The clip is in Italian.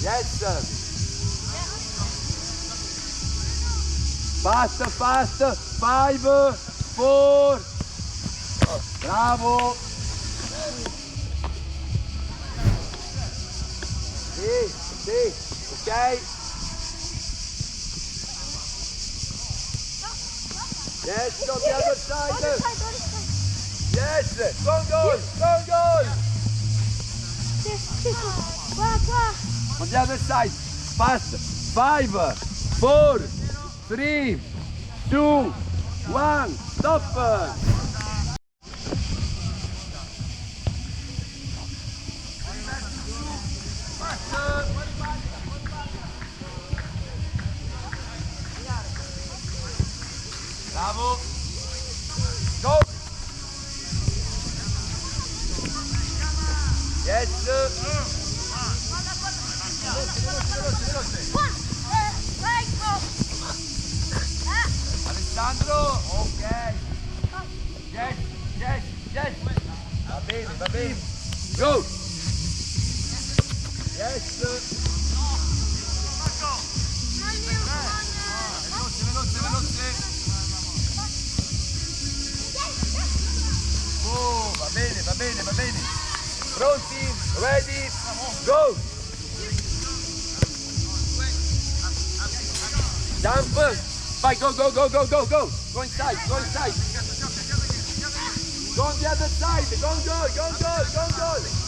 Yes. Fast, fast. 5, 4. Bravo. Sì, sì, ok. Yes, on the other side. Yes, go goal, go goal. On the other side, fast. 5, 4, 3, 2, 1, stop. Bravo. Go. Yes. Alessandro. Ok. Yes, yes, yes. Va bene, va bene. Go. Yes. Veloce, veloce. Oh, va bene, va bene, va bene. Pronti? Ready? Go! Jump! Vai, go, go, go, go, go, go! Go inside, go inside! Go on the other side! Go on goal, go on goal, go on goal!